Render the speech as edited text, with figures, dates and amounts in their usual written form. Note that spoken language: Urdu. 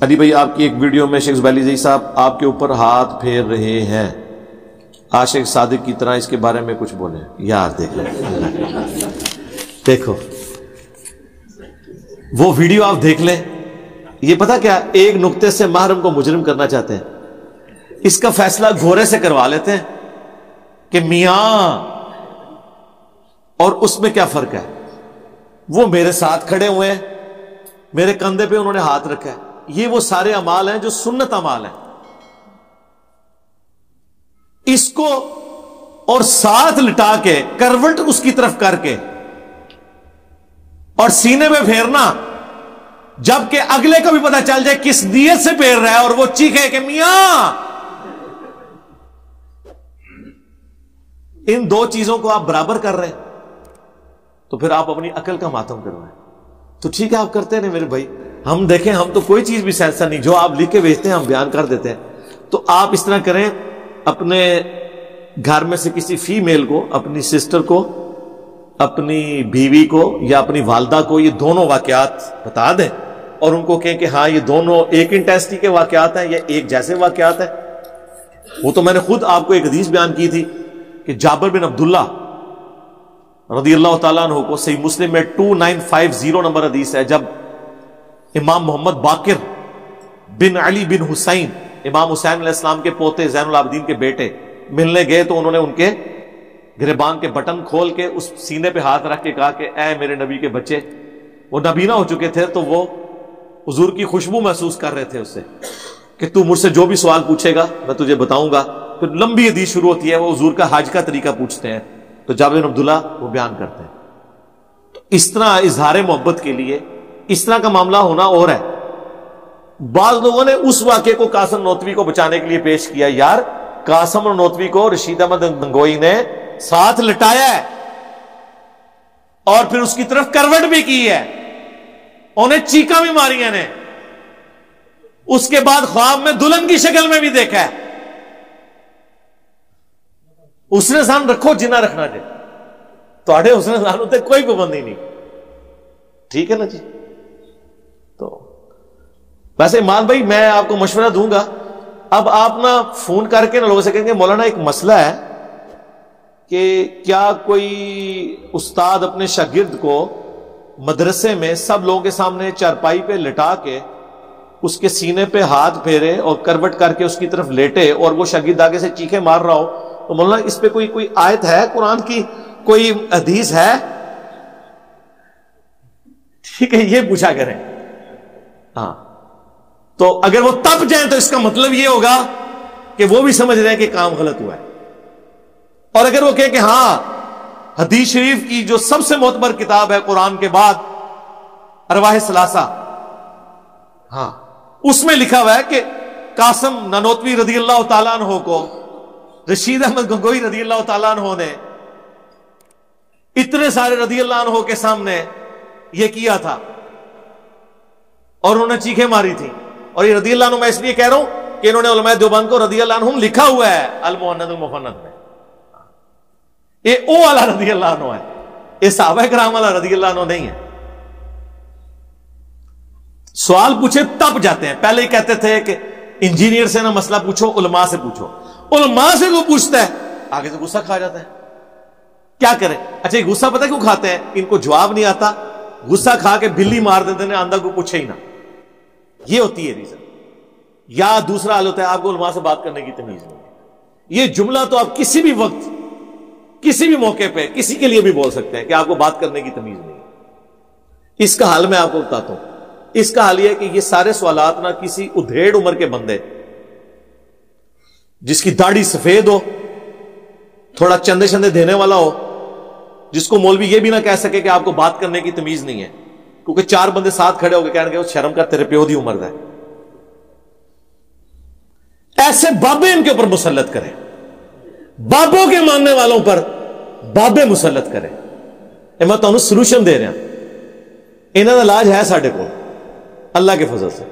علی بھائی آپ کی ایک ویڈیو میں شیخ زبیلی زئی صاحب آپ کے اوپر ہاتھ پھیر رہے ہیں، عاشق صادق کی طرح، اس کے بارے میں کچھ بولیں یار۔ دیکھو وہ ویڈیو آپ دیکھ لیں، یہ پتا کیا ایک نقطے سے محرم کو مجرم کرنا چاہتے ہیں، اس کا فیصلہ گھوڑے سے کروا لیتے ہیں کہ میاں، اور اس میں کیا فرق ہے؟ وہ میرے ساتھ کھڑے ہوئے ہیں، میرے کندھے پہ انہوں نے ہاتھ رکھا ہے، یہ وہ سارے اعمال ہیں جو سنت اعمال ہیں، اس کو اور ساتھ لٹا کے کروٹ اس کی طرف کر کے اور سینے میں پھیرنا، جبکہ اگلے کو بھی پتا چل جائے کس نیت سے پھیر رہا ہے اور وہ چیخے کہ میاں۔ ان دو چیزوں کو آپ برابر کر رہے ہیں تو پھر آپ اپنی عقل کا ماتم کروائیں۔ تو ٹھیک ہے آپ کرتے نہیں میرے بھائی، ہم دیکھیں، ہم تو کوئی چیز بھی سینسر نہیں، جو آپ لکھ کے بھیجتے ہیں ہم بیان کر دیتے ہیں۔ تو آپ اس طرح کریں، اپنے گھر میں سے کسی فیمیل کو، اپنی سسٹر کو، اپنی بیوی کو یا اپنی والدہ کو یہ دونوں واقعات بتا دیں اور ان کو کہیں کہ ہاں یہ دونوں ایک انٹینسٹی کے واقعات ہیں یا ایک جیسے واقعات ہیں۔ وہ تو میں نے خود آپ کو ایک حدیث بیان کی تھی کہ جابر بن عبداللہ رضی اللہ تعالیٰ عنہ کو، صحیح مسلم میں 2950 نمبر حدیث ہے، جب امام محمد باقر بن علی بن حسین، امام حسین علیہ السلام کے پوتے، زین العابدین کے بیٹے، ملنے گئے تو انہوں نے ان کے گریبان کے بٹن کھول کے اس سینے پہ ہاتھ رکھ کے کہا کہ اے میرے نبی کے بچے، وہ نبینا ہو چکے تھے تو وہ حضور کی خوشبو محسوس کر رہے تھے اس سے، کہ تو مجھ سے جو بھی سوال پوچھے گا میں تجھے بتاؤں گا۔ پھر لمبی حدیث شروع ہوتی ہے، وہ حضور کا حج کا طریقہ پوچھتے ہیں تو جابر بن عبداللہ وہ بیان کرتے ہیں۔ تو اس طرح اظہار محبت کے لیے اس طرح کا معاملہ ہونا اور ہے۔ بعض لوگوں نے اس واقعے کو قاسم نوتوی کو بچانے کے لیے پیش کیا، یار قاسم اور نوتوی کو رشید احمد گنگوئی نے ساتھ لٹایا ہے اور پھر اس کی طرف کروٹ بھی کی ہے، انہیں چیخا بھی ماری نے، اس کے بعد خواب میں دلہن کی شکل میں بھی دیکھا ہے۔ اس نے سان رکھو جنہ رکھنا جائے تو آڑے اس نے سان ہوتے کوئی پابندی نہیں، ٹھیک ہے نا جی۔ تو ویسے ایمان بھائی میں آپ کو مشورہ دوں گا، اب آپ نا فون کر کے نا لوگوں سے کہیں گے مولانا ایک مسئلہ ہے کہ کیا کوئی استاد اپنے شاگرد کو مدرسے میں سب لوگوں کے سامنے چارپائی پہ لٹا کے اس کے سینے پہ ہاتھ پھیرے اور کروٹ کر کے اس کی طرف لیٹے اور وہ شاگرد آگے سے چیخے مار رہا ہو، تو مولانا اس پہ کوئی آیت ہے قرآن کی، کوئی حدیث ہے؟ ٹھیک ہے، یہ پوچھا کریں۔ ہاں تو اگر وہ تپ جائیں تو اس کا مطلب یہ ہوگا کہ وہ بھی سمجھ رہے ہیں کہ کام غلط ہوا ہے، اور اگر وہ کہے کہ ہاں حدیث شریف کی جو سب سے معتبر کتاب ہے قرآن کے بعد، ارواح ثلاثہ، ہاں اس میں لکھا ہوا ہے کہ قاسم نانوتوی رضی اللہ تعالیٰ عنہ کو رشید احمد گنگوئی رضی اللہ تعالیٰ عنہ نے اتنے سارے رضی اللہ عنہ کے سامنے یہ کیا تھا اور انہوں نے چیخیں ماری تھی، اور یہ رضی اللہ عنہ میں اس لیے کہہ رہا ہوں کہ انہوں نے علماء دیوبند کو رضی اللہ عنہم لکھا ہوا ہے المؤند المفند میں، یہ او والا رضی اللہ عنہ ہے، یہ صحابہ کرام والا رضی اللہ عنہ نہیں ہے۔ سوال پوچھے تب جاتے ہیں، پہلے ہی کہتے تھے کہ انجینئر سے نہ مسئلہ پوچھو، علماء سے پوچھو، علماء سے کو پوچھتا ہے آگے سے غصہ کھا جاتا ہے، کیا کریں؟ اچھا یہ غصہ پتہ کیوں کھاتے ہیں؟ ان کو جواب نہیں آتا، غصہ کھا کے بلی مار دیتے ہیں، آندھا کو پوچھے ہی نہ، یہ ہوتی ہے ریزن۔ یا دوسرا حال ہوتا ہے آپ کو علماء سے بات کرنے کی تمیز نہیں ہے۔ یہ جملہ تو آپ کسی بھی وقت کسی بھی موقع پہ کسی کے لیے بھی بول سکتے ہیں کہ آپ کو بات کرنے کی تمیز نہیں ہے۔ اس کا حل میں آپ کو بتاتا ہوں، اس کا حل یہ ہے کہ یہ سارے سوالات نہ کسی ادھیڑ عمر کے بندے جس کی داڑھی سفید ہو، تھوڑا چندے چندے دینے والا ہو، جس کو مولوی یہ بھی نہ کہہ سکے کہ آپ کو بات کرنے کی تمیز نہیں ہے، کیونکہ چار بندے ساتھ کھڑے ہو کے کہنے گے شرم کر تیرے پیو دی عمر ہے، ایسے بابے ان کے اوپر مسلط کریں، بابوں کے ماننے والوں پر بابے مسلط کریں۔ میں تمہیں سولوشن دے رہا، انہوں کا علاج ہے ساڈے کو اللہ کے فضل سے۔